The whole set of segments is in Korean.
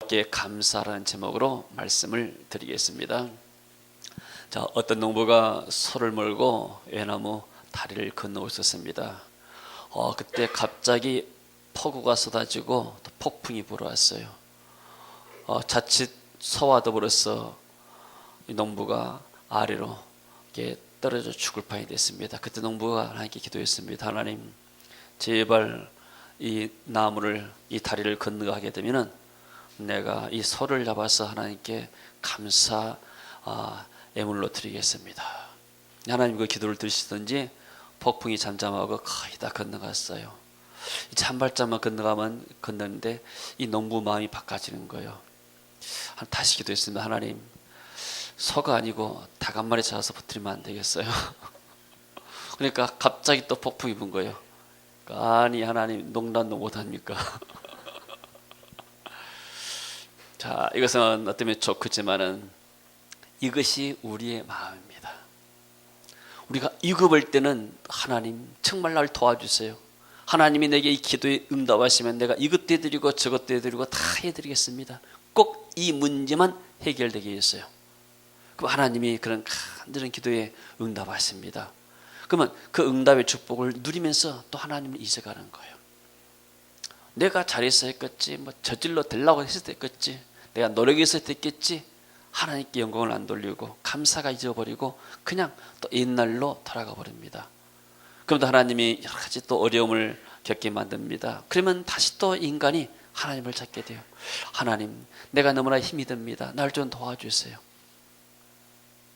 여호와께 감사라는 제목으로 말씀을 드리겠습니다. 자, 어떤 농부가 소를 몰고 외나무 다리를 건너고 있었습니다. 그때 갑자기 폭우가 쏟아지고 또 폭풍이 불어왔어요. 자칫 소와 더불어서 이 농부가 아래로 이렇게 떨어져 죽을 판이 됐습니다. 그때 농부가 하나님께 기도했습니다. 하나님, 제발 이 나무를, 이 다리를 건너가게 되면은 내가 이 소를 잡아서 하나님께 감사 예물로 드리겠습니다. 하나님 그 기도를 들으시든지 폭풍이 잠잠하고 거의 다 건너갔어요. 이제 한 발짝만 건너는데 이 농부 마음이 바꿔지는 거예요. 다시 기도했습니다. 하나님, 소가 아니고 닭 한 마리 잡아서 버티면 안 되겠어요? 그러니까 갑자기 또 폭풍이 분 거예요. 아니 하나님, 농담도 못합니까? 자, 이것은 어쩌면 좋겠지만은 이것이 우리의 마음입니다. 우리가 위급할 때는 하나님 정말 날 도와주세요. 하나님이 내게 이 기도에 응답하시면 내가 이것도 해드리고 저것도 해드리고 다 해드리겠습니다. 꼭 이 문제만 해결되게 했어요. 그럼 하나님이 그런 간절한 기도에 응답하십니다. 그러면 그 응답의 축복을 누리면서 또 하나님을 잊어가는 거예요. 내가 잘해서 했겠지, 뭐 저질러 되려고 했을 때 했겠지, 내가 노력해서 됐겠지, 하나님께 영광을 안 돌리고 감사가 잊어버리고 그냥 또 옛날로 돌아가 버립니다. 그럼 또 하나님이 여러 가지 또 어려움을 겪게 만듭니다. 그러면 다시 또 인간이 하나님을 찾게 돼요. 하나님, 내가 너무나 힘이 듭니다. 날 좀 도와주세요.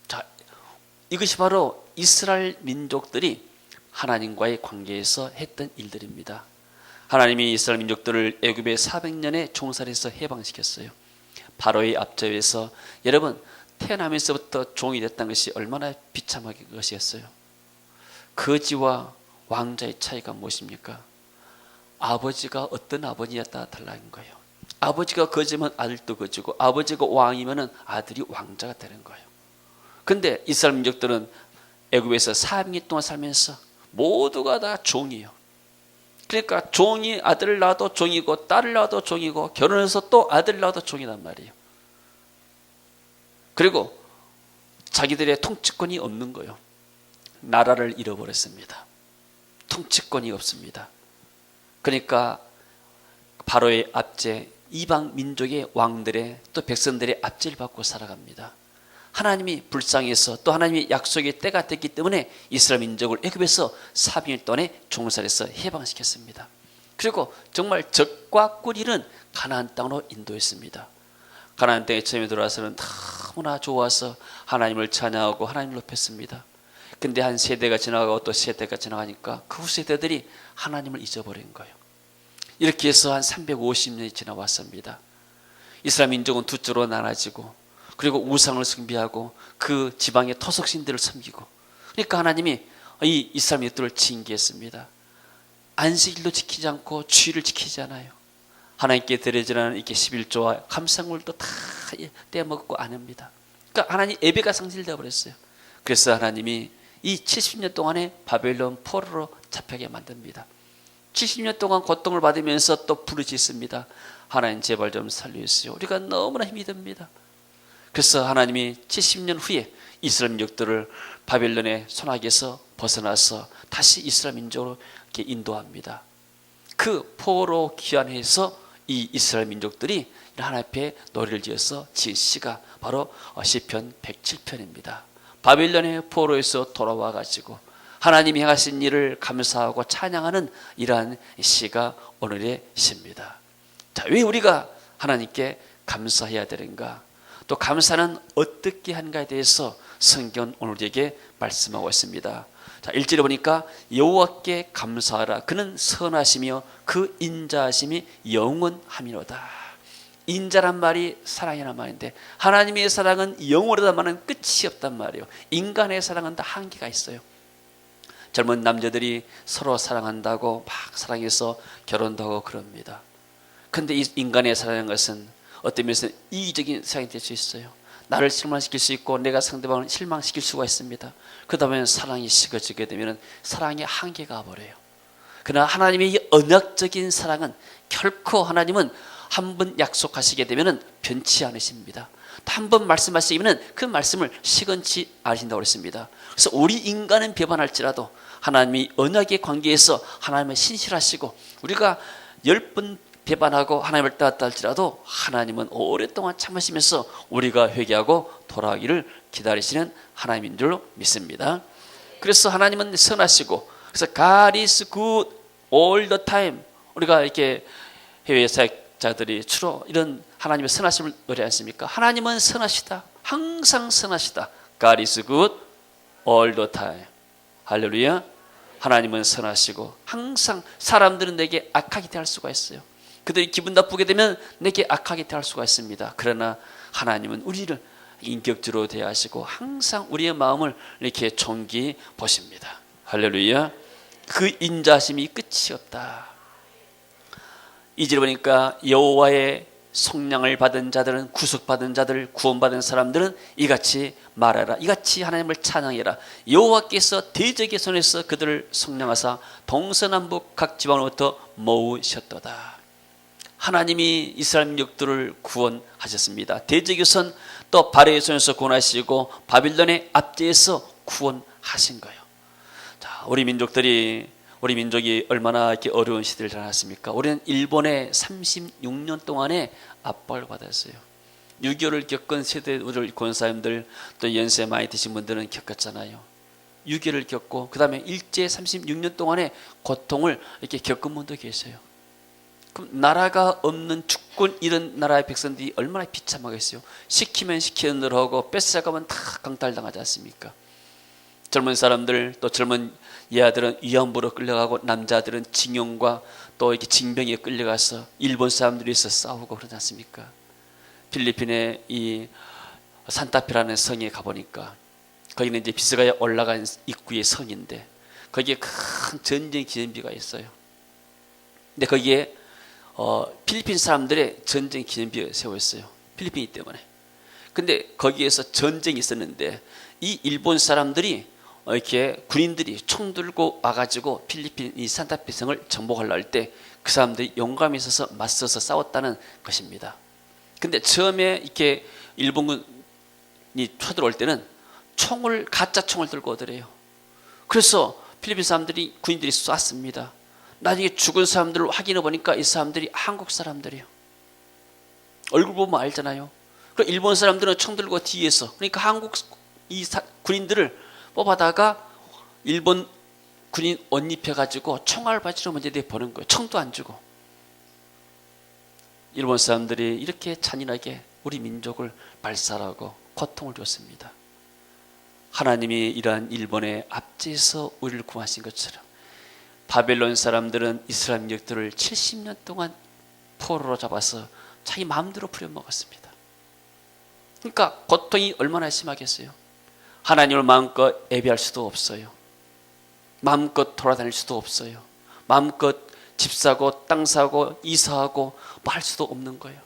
자, 이것이 바로 이스라엘 민족들이 하나님과의 관계에서 했던 일들입니다. 하나님이 이스라엘 민족들을 애굽의 400년의 종살이에서 해방시켰어요. 바로의 앞좌에서 여러분, 태어나면서부터 종이 됐다는 것이 얼마나 비참하게 것이었어요. 거지와 왕자의 차이가 무엇입니까? 아버지가 어떤 아버지였다 달라는 거예요. 아버지가 거지면 아들도 거지고, 아버지가 왕이면 아들이 왕자가 되는 거예요. 근데 이스라엘 민족들은 애굽에서 400년 동안 살면서 모두가 다 종이에요. 그러니까 종이 아들을 낳아도 종이고 딸을 낳아도 종이고 결혼해서 또 아들을 낳아도 종이란 말이에요. 그리고 자기들의 통치권이 없는 거예요. 나라를 잃어버렸습니다. 통치권이 없습니다. 그러니까 바로의 압제, 이방 민족의 왕들의 또 백성들의 압제를 받고 살아갑니다. 하나님이 불쌍해서 또 하나님의 약속의 때가 됐기 때문에 이스라엘 민족을 애굽에서 400년 동안에 종살이에서 해방시켰습니다. 그리고 정말 젖과 꿀이는 가나안 땅으로 인도했습니다. 가나안 땅에 처음에 들어와서는 너무나 좋아서 하나님을 찬양하고 하나님을 높였습니다. 근데 한 세대가 지나가고 또 세대가 지나가니까 그 세대들이 하나님을 잊어버린 거예요. 이렇게 해서 한 350년이 지나왔습니다. 이스라엘 민족은 두 쪽으로 나눠지고, 그리고 우상을 숭배하고 그 지방의 토속신들을 섬기고, 그러니까 하나님이 이 이스라엘 민족들을 징계했습니다. 안식일도 지키지 않고 주일을 지키지 않아요. 하나님께 드려지는 이렇게 11조와 감상물도 다 떼먹고 안 합니다. 그러니까 하나님 예배가 상실되어 버렸어요. 그래서 하나님이 이 70년 동안에 바벨론 포로로 잡혀게 만듭니다. 70년 동안 고통을 받으면서 또 부르짖습니다. 하나님, 제발 좀 살려주세요. 우리가 너무나 힘이 듭니다. 그래서 하나님이 70년 후에 이스라엘 민족들을 바벨론의 손아귀에서 벗어나서 다시 이스라엘 민족으로 이렇게 인도합니다. 그 포로 귀환해서 이 이스라엘 민족들이 하나님 앞에 노래를 지어서 지은 시가 바로 시편 107편입니다. 바벨론의 포로에서 돌아와 가지고 하나님이 행하신 일을 감사하고 찬양하는 이러한 시가 오늘의 시입니다. 자, 왜 우리가 하나님께 감사해야 되는가? 또 감사는 어떻게 하는가에 대해서 성경 오늘 우리에게 말씀하고 있습니다. 자, 1절에 보니까 여호와께 감사하라. 그는 선하시며 그 인자하심이 영원하미로다. 인자란 말이 사랑이란 말인데, 하나님의 사랑은 영원하단 말은 끝이 없단 말이에요. 인간의 사랑은 다 한계가 있어요. 젊은 남자들이 서로 사랑한다고 막 사랑해서 결혼도 하고 그럽니다. 근데 이 인간의 사랑하는 것은 어떤 면에서 이기적인 사랑이 될 수 있어요. 나를 실망시킬 수 있고 내가 상대방을 실망시킬 수가 있습니다. 그러다 보면 사랑이 식어지게 되면 사랑의 한계가 버려요. 그러나 하나님의 이 언약적인 사랑은 결코 하나님은 한 번 약속하시게 되면 변치 않으십니다. 한 번 말씀하시면 그 말씀을 시건치 않으신다고 그랬습니다. 그래서 우리 인간은 배반할지라도 하나님이 언약의 관계에서 하나님은 신실하시고, 우리가 10번 배반하고 하나님을 떠났다 할지라도 하나님은 오랫동안 참으시면서 우리가 회개하고 돌아오기를 기다리시는 하나님인 줄로 믿습니다. 그래서 하나님은 선하시고, 그래서 God is good all the time. 우리가 이렇게 해외 사역자들이 주로 이런 하나님의 선하심을 노래하지 않습니까? 하나님은 선하시다. 항상 선하시다. God is good all the time. 할렐루야. 하나님은 선하시고 항상 사람들은 내게 악하게 대할 수가 있어요. 그들이 기분 나쁘게 되면 내게 악하게 대할 수가 있습니다. 그러나 하나님은 우리를 인격적으로 대하시고 항상 우리의 마음을 이렇게 존귀히 보십니다. 할렐루야. 그 인자하심이 끝이 없다. 이제 보니까 여호와의 속량을 받은 자들은, 구속받은 자들, 구원받은 사람들은 이같이 말하라. 이같이 하나님을 찬양해라. 여호와께서 대적의 손에서 그들을 속량하사 동서남북 각 지방으로부터 모으셨도다. 하나님이 이스라엘 민족들을 구원하셨습니다. 대적의 손, 또 바로의 손에서 구원하시고 바빌론의 압제에서 구원하신 거예요. 자, 우리 민족이 얼마나 이렇게 어려운 시대를 지났습니까? 우리는 일본의 36년 동안에 압박을 받았어요. 6.25를 겪은 세대, 우리 권사님들 또 연세 많이 드신 분들은 겪었잖아요. 6.25를 겪고 그 다음에 일제 36년 동안의 고통을 이렇게 겪은 분도 계세요. 그럼 나라가 없는 주권 이런 나라의 백성들이 얼마나 비참하겠어요. 시키면 시키는 대로 하고 뺏어가면 다 강탈당하지 않습니까? 젊은 사람들, 또 젊은 여아들은 위안부로 끌려가고 남자들은 징용과 또 이렇게 징병에 끌려가서 일본 사람들이 있어 싸우고 그러지 않습니까? 필리핀의 이 산타페라는 성에 가보니까 거기는 이제 비스가에 올라간 입구의 성인데 거기에 큰 전쟁 기념비가 있어요. 근데 거기에 필리핀 사람들의 전쟁 기념비가 세워있어요. 필리핀이 때문에. 근데 거기에서 전쟁이 있었는데 이 일본 사람들이 이렇게 군인들이 총 들고 와가지고 필리핀 이 산타페 성을 정복하려 할 때 그 사람들이 용감히 있어서 맞서서 싸웠다는 것입니다. 근데 처음에 이렇게 일본군이 쳐들어올 때는 가짜 총을 들고 오더래요. 그래서 필리핀 사람들이, 군인들이 쐈습니다. 나중에 죽은 사람들을 확인해 보니까 이 사람들이 한국 사람들이에요. 얼굴 보면 알잖아요. 그리고 일본 사람들은 총 들고 뒤에서, 그러니까 한국 군인들을 뽑아다가 일본 군인 옷 입혀가지고 총알 바지로 먼저 내보는 거예요. 총도 안 주고. 일본 사람들이 이렇게 잔인하게 우리 민족을 발살하고 고통을 줬습니다. 하나님이 이러한 일본의 압제에서 우리를 구하신 것처럼 바벨론 사람들은 이스라엘 민족들을 70년 동안 포로로 잡아서 자기 마음대로 부려먹었습니다. 그러니까 고통이 얼마나 심하겠어요. 하나님을 마음껏 예배할 수도 없어요. 마음껏 돌아다닐 수도 없어요. 마음껏 집 사고 땅 사고 이사하고 뭐 할 수도 없는 거예요.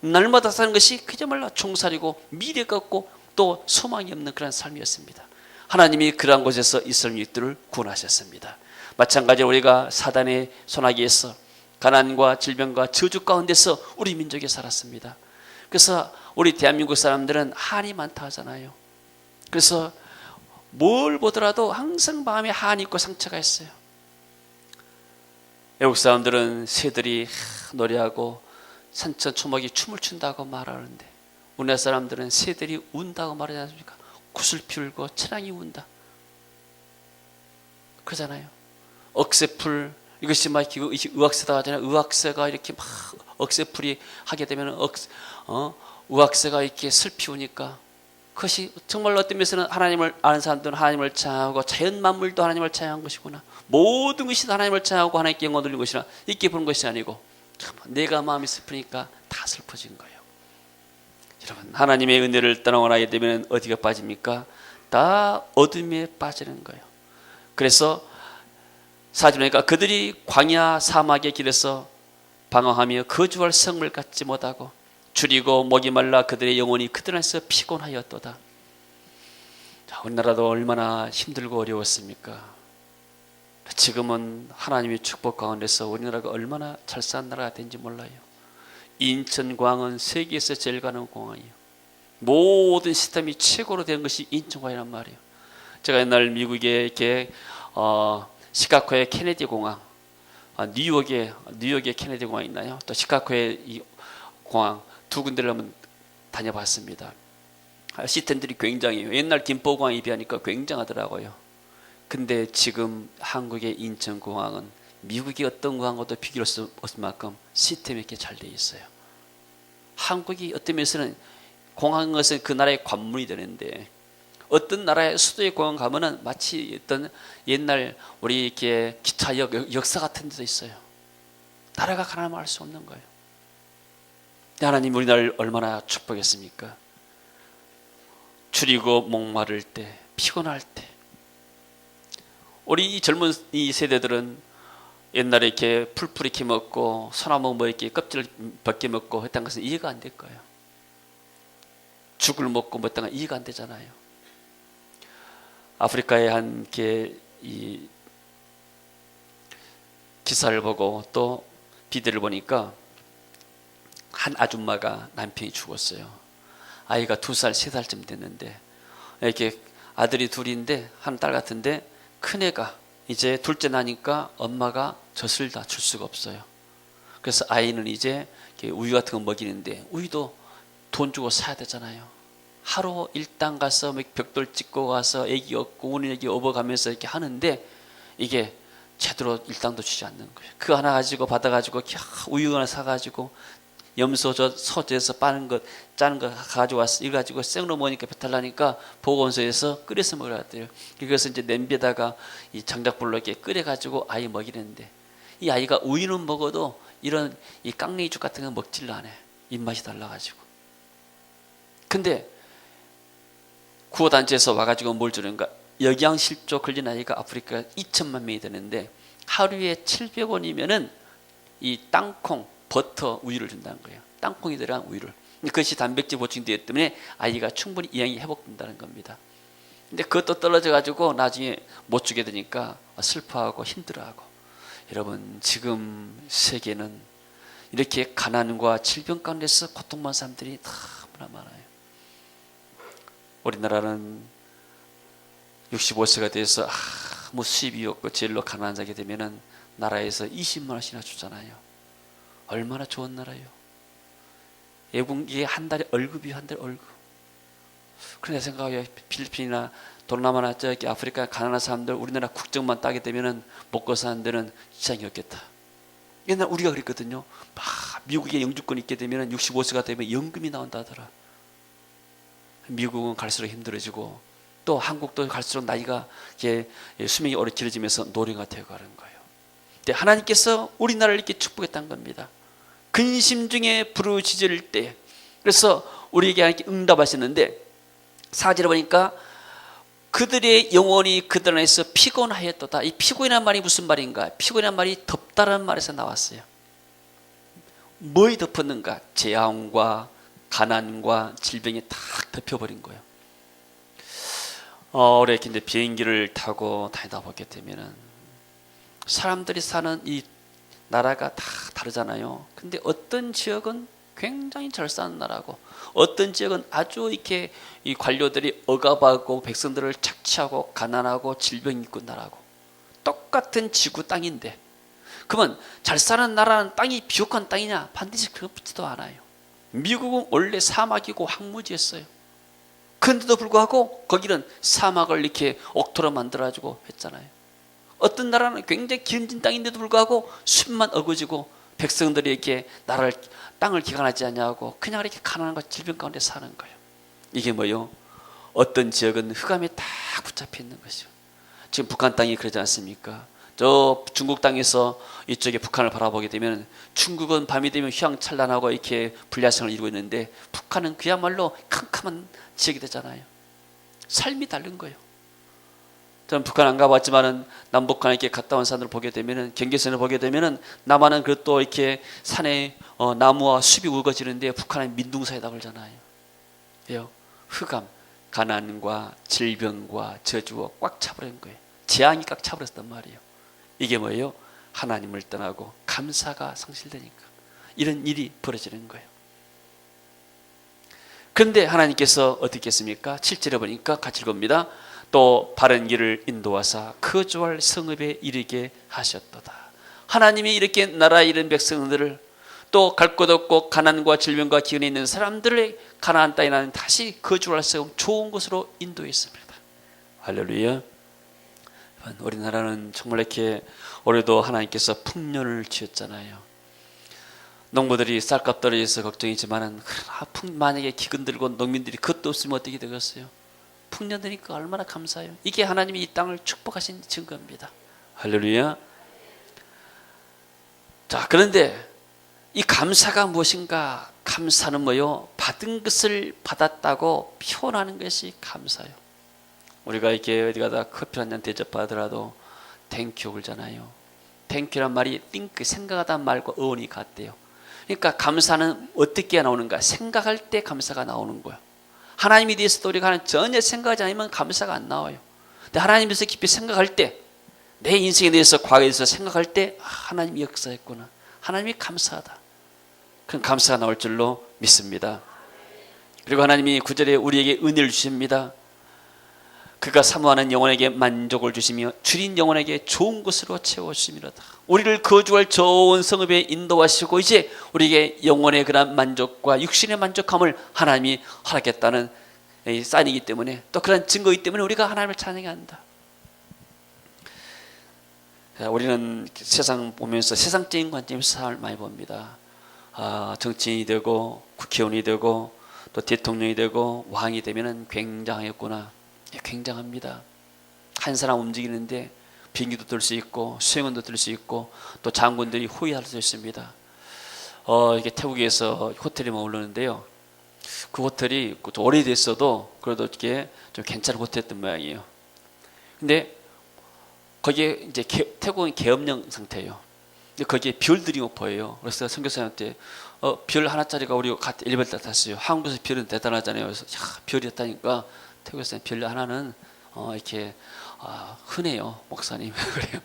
날마다 사는 것이 그야말로 종살이고 미래가 없고 또 소망이 없는 그런 삶이었습니다. 하나님이 그러한 곳에서 이스라엘 민족들을 구원하셨습니다. 마찬가지로 우리가 사단의 손아귀에서 가난과 질병과 저주 가운데서 우리 민족이 살았습니다. 그래서 우리 대한민국 사람들은 한이 많다 하잖아요. 그래서 뭘 보더라도 항상 마음에 한이 있고 상처가 있어요. 외국 사람들은 새들이 노래하고 산천초목이 춤을 춘다고 말하는데 우리나라 사람들은 새들이 운다고 말하지 않습니까? 구슬피 울고 천왕이 운다 그러잖아요. 억새풀, 이것이 막 의학새다 하잖아요. 의학새가 이렇게 막 억새풀이 하게 되면 의학새가 이렇게 슬피 우니까 그것이 정말로 어떤 면에서는 하나님을 아는 사람들은 하나님을 찬양하고 자연 만물도 하나님을 찬양한 것이구나. 모든 것이 하나님을 찬양하고 하나님께 영광 돌리는 것이나 이렇게 보는 것이 아니고 내가 마음이 슬프니까 다 슬퍼진 거예요. 여러분, 하나님의 은혜를 떠나고 나게 되면 어디가 빠집니까? 다 어둠에 빠지는 거예요. 그래서 사지보니까 그들이 광야 사막의 길에서 방황하며 거주할 성을 갖지 못하고 줄이고 목이 말라 그들의 영혼이 그들 안에서 피곤하였도다. 자, 우리나라도 얼마나 힘들고 어려웠습니까? 지금은 하나님의 축복 가운데서 우리나라가 얼마나 잘 사는 나라가 된지 몰라요. 인천공항은 세계에서 제일 가는 공항이에요. 모든 시스템이 최고로 된 것이 인천공항이란 말이에요. 제가 옛날 미국에 이렇게 시카고의 케네디 공항, 뉴욕의 케네디 공항 있나요? 또 시카고의 이 공항 두 군데를 한번 다녀봤습니다. 시스템들이 굉장해요. 옛날 김포공항에 비하니까 굉장하더라고요. 근데 지금 한국의 인천공항은 미국의 어떤 공항과도 비교할 수 없을 만큼 시스템이 이렇게 잘 되어 있어요. 한국이 어떤 면에서는 공항인 것은 그 나라의 관문이 되는데 어떤 나라의 수도의 공항 가면은 마치 어떤 옛날 우리 이렇게 기차역 역사 같은 데도 있어요. 나라가 가난하면 알 수 없는 거예요. 하나님 우리나라를 얼마나 축복했습니까? 줄이고 목마를 때, 피곤할 때, 우리 젊은 이 세대들은 옛날에 이렇게 풀풀이 이렇게 먹고 소나무 뭐 이렇게 껍질을 벗겨 먹고 했던 것은 이해가 안 될 거예요. 죽을 먹고 뭐 했던 건 이해가 안 되잖아요. 아프리카의 한 이 기사를 보고 또 비디오를 보니까 한 아줌마가 남편이 죽었어요. 아이가 2살, 3살쯤 됐는데 이렇게 아들이 둘인데 한 딸 같은데 큰애가 이제 둘째 나니까 엄마가 젖을 다 줄 수가 없어요. 그래서 아이는 이제 우유 같은 거 먹이는데 우유도 돈 주고 사야 되잖아요. 하루 일당 가서 벽돌 찍고 가서 애기 얻고 우는 애기 업어가면서 이렇게 하는데 이게 제대로 일당도 주지 않는 거예요. 그거 하나 가지고 받아가지고 우유 하나 사가지고 염소 소재에서 빠는 것 짜는 거 가지고 와서 이거 가지고 생으로 먹으니까 배탈 나니까 보건소에서 끓여서 먹으라 했대요. 그래서 이제 냄비에다가 이 장작불로 이렇게 끓여가지고 아이 먹이는데 이 아이가 우유는 먹어도 이런 이 깡냉이죽 같은 거 먹질 않아. 입맛이 달라가지고. 근데 구호단체에서 와가지고 뭘 주는가? 영양실조 걸린 아이가 아프리카 2천만 명이 되는데 하루에 700원이면은 이 땅콩, 버터, 우유를 준다는 거예요. 땅콩이 들어간 우유를. 그것이 단백질 보충이 되기 때문에 아이가 충분히 영양이 회복된다는 겁니다. 근데 그것도 떨어져가지고 나중에 못 주게 되니까 슬퍼하고 힘들어하고. 여러분 지금 세계는 이렇게 가난과 질병 가운데서 고통받는 사람들이 너무나 많아요. 우리나라는 65세가 돼서 뭐 수입이 없고 제일로 가난한 자게 되면은 나라에서 20만 원씩이나 주잖아요. 얼마나 좋은 나라예요. 외국에 한 달에 월급이 한 달 월급. 그래서 생각해요. 필리핀이나 동남아나 저기 아프리카 가난한 사람들 우리나라 국적만 따게 되면은 먹고 사는 데는 지장이 없겠다. 옛날 우리가 그랬거든요. 미국에 영주권 있게 되면은 65세가 되면 연금이 나온다 하더라. 미국은 갈수록 힘들어지고 또 한국도 갈수록 나이가 수명이 오래 길어지면서 노령화 되어가는 거예요. 근데 하나님께서 우리나라를 이렇게 축복했다는 겁니다. 근심 중에 부르짖을 때. 그래서 우리에게 하나님께 응답하셨는데 4절에 보니까 그들의 영혼이 그들 안에서 피곤하였도다. 이 피곤이란 말이 무슨 말인가? 피곤이란 말이 덥다라는 말에서 나왔어요. 뭐에 덮었는가? 재앙과 가난과 질병이 다 덮여버린 거예요. 이렇게 이제 비행기를 타고 다니다 보게 되면은 사람들이 사는 이 나라가 다 다르잖아요. 근데 어떤 지역은 굉장히 잘 사는 나라고, 어떤 지역은 아주 이렇게 이 관료들이 억압하고 백성들을 착취하고 가난하고 질병이 있고 나라고. 똑같은 지구 땅인데, 그러면 잘 사는 나라는 땅이 비옥한 땅이냐? 반드시 그렇지도 않아요. 미국은 원래 사막이고 황무지였어요. 그런데도 불구하고 거기는 사막을 이렇게 옥토로 만들어가지고 했잖아요. 어떤 나라는 굉장히 기름진 땅인데도 불구하고 숲만 어거지고 백성들이 이렇게 땅을 기간하지 않냐고 그냥 이렇게 가난한 것 질병 가운데 사는 거예요. 이게 뭐요? 어떤 지역은 흑암에 딱 붙잡혀 있는 것이요. 지금 북한 땅이 그러지 않습니까? 저 중국 땅에서 이쪽에 북한을 바라보게 되면 중국은 밤이 되면 휘황찬란하고 이렇게 불야성을 이루고 있는데 북한은 그야말로 캄캄한 지역이 되잖아요. 삶이 다른 거예요. 저는 북한 안 가봤지만은 남북한 이렇게 갔다 온 사람들 보게 되면은 경계선을 보게 되면은 남한은 그것도 이렇게 산에 나무와 숲이 우거지는데 북한은 민둥사이다 그러잖아요. 왜요? 흑암, 가난과 질병과 저주가 꽉 차버린 거예요. 재앙이 꽉 차버렸단 말이에요. 이게 뭐예요? 하나님을 떠나고 감사가 상실되니까. 이런 일이 벌어지는 거예요. 그런데 하나님께서 어떻게 했습니까? 7절에 보니까 같이 읽어봅니다. 또 바른 길을 인도하사 거주할 성읍에 이르게 하셨도다. 하나님이 이렇게 나라에 이른 백성들을 또 갈 곳 없고 가난과 질병과 기근에 있는 사람들의 가나안 땅에 나는 다시 거주할 성읍 좋은 곳으로 인도했습니다. 할렐루야. 우리나라는 정말 이렇게 올해도 하나님께서 풍년을 지었잖아요. 농부들이 쌀값 떨어져서 걱정이지만은 만약에 기근 들고 농민들이 그것도 없으면 어떻게 되겠어요? 풍년 되니까 얼마나 감사해요. 이게 하나님이 이 땅을 축복하신 증거입니다. 할렐루야. 자, 그런데 이 감사가 무엇인가? 감사는 뭐요? 받은 것을 받았다고 표현하는 것이 감사요. 우리가 이렇게 어디 가다 커피 한 잔 대접받으라도 땡큐 그러잖아요. 땡큐란 말이 think 생각하다 말과 어원이 같대요. 그러니까 감사는 어떻게 나오는가? 생각할 때 감사가 나오는 거예요. 하나님에 대해서도 우리가 전혀 생각하지 않으면 감사가 안 나와요. 근데 하나님에 대해서 깊이 생각할 때, 내 인생에 대해서 과거에 대해서 생각할 때 하나님이 역사했구나, 하나님이 감사하다, 그런 감사가 나올 줄로 믿습니다. 그리고 하나님이 9절에 우리에게 은혜를 주십니다. 그가 사모하는 영혼에게 만족을 주시며 줄인 영혼에게 좋은 것으로 채워주심이로다. 우리를 거주할 좋은 성읍에 인도하시고 이제 우리에게 영혼의 그런 만족과 육신의 만족함을 하나님이 허락했다는 사인이기 때문에, 또 그런 증거이기 때문에 우리가 하나님을 찬양해야 한다. 우리는 세상 보면서 세상적인 관점에서 사람을 많이 봅니다. 정치인이 되고 국회의원이 되고 또 대통령이 되고 왕이 되면 굉장했구나. 굉장합니다. 한 사람 움직이는데 비행기도 들 수 있고 수행원도 들 수 있고 또 장군들이 호위할 수 있습니다. 이게 태국에서 호텔에 머무르는데요. 그 호텔이 좀 오래됐어도 그래도 이렇게 좀 괜찮은 호텔이었던 모양이에요. 근데 거기에 이제 태국은 계엄령 상태예요. 근데 거기에 별들이 못 보여요. 그래서 선교사님한테 별 하나짜리가 우리 엘리베이터 탔어요. 한국에서 별은 대단하잖아요. 그래서 별이었다니까 태국에서 별 하나는 이렇게 흔해요, 목사님. 그래요.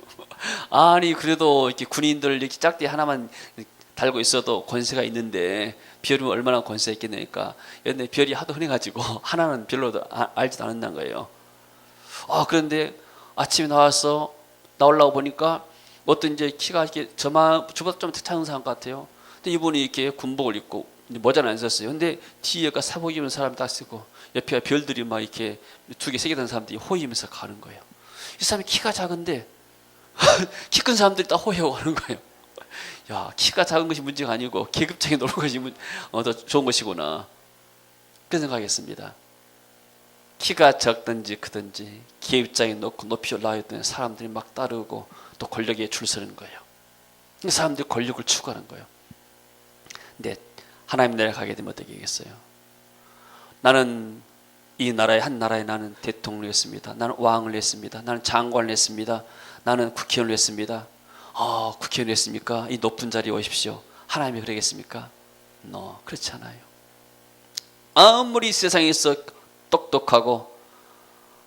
아니 그래도 이렇게 군인들 이렇게 짝대 하나만 달고 있어도 권세가 있는데 별은 얼마나 권세가 있겠냐니까. 근데 별이 하도 흔해가지고 하나는 별로도 알지도 않았는 거예요. 그런데 아침에 나오려고 보니까 어떤 이제 키가 이렇게 저보다 좀 작은 사람 같아요. 근데 이분이 이렇게 군복을 입고 모자는 안 썼어요. 근데 뒤에가 사복 입은 사람 딱 쓰고 옆에 별들이 막 이렇게 2개, 3개 된 사람들이 호위하면서 가는 거예요. 이 사람이 키가 작은데 키 큰 사람들이 다 호위하고 가는 거예요. 야, 키가 작은 것이 문제가 아니고 계급장에 노는 것이 더 좋은 것이구나, 그런 생각했습니다. 키가 적든지 크든지 계급장에 놓고 높이 올라왔던 사람들이 막 따르고 또 권력에 줄 서는 거예요. 이 사람들이 권력을 추구하는 거예요. 근데 하나님 나라에 가게 되면 어떻게 하겠어요? 나는 이 나라의 한 나라에 나는 대통령을 했습니다. 나는 왕을 했습니다. 나는 장관을 했습니다. 나는 국회의원을 했습니다. 국회의원 했습니까? 이 높은 자리에 오십시오. 하나님이 그러겠습니까? 그렇지 않아요. 아무리 세상에서 똑똑하고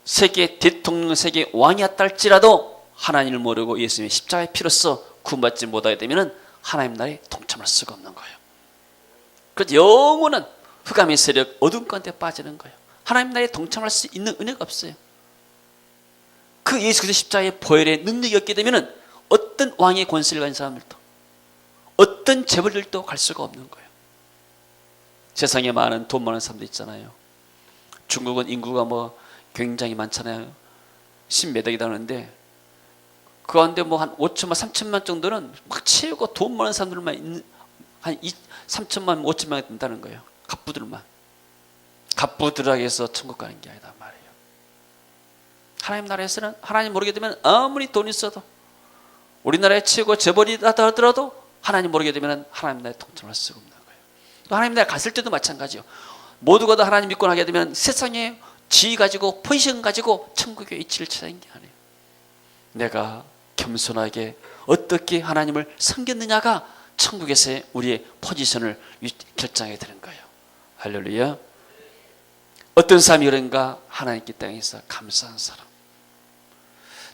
세계 대통령, 세계 왕이었다 할지라도 하나님을 모르고 예수님의 십자가의 피로써 구원받지 못하게 되면 하나님 나라에 동참할 수가 없는 거예요. 그래서 영원한 흑암의 세력, 어두운 가운데 빠지는 거예요. 하나님 나라에 동참할 수 있는 은혜가 없어요. 그 예수 그리스도의 십자가의 보혈의 능력이 없게 되면 어떤 왕의 권세를 가진 사람들도 어떤 재벌들도 갈 수가 없는 거예요. 세상에 많은 돈 많은 사람들 있잖아요. 중국은 인구가 굉장히 많잖아요. 10몇 억이다 하는데 그 가운데 한 5천만 3천만 정도는 막 채우고 돈 많은 사람들만 있는, 한 3천만 5천만 된다는 거예요. 갑부들만. 갑부들에게 해서 천국 가는 게 아니다 말이에요. 하나님 나라에서는 하나님 모르게 되면 아무리 돈 있어도 우리나라의 최고 재벌이다 하더라도 하나님 모르게 되면 하나님 나라에 동참할 수가 없는 거예요. 또 하나님 나라에 갔을 때도 마찬가지요. 모두가 다 하나님 믿고 나게 되면 세상에 지위 가지고 포지션 가지고 천국의 위치를 찾는 게 아니에요. 내가 겸손하게 어떻게 하나님을 섬겼느냐가 천국에서의 우리의 포지션을 결정하게 되는 거예요. 할렐루야. 어떤 사람이 그런가? 하나님께 땅에서 감사한 사람.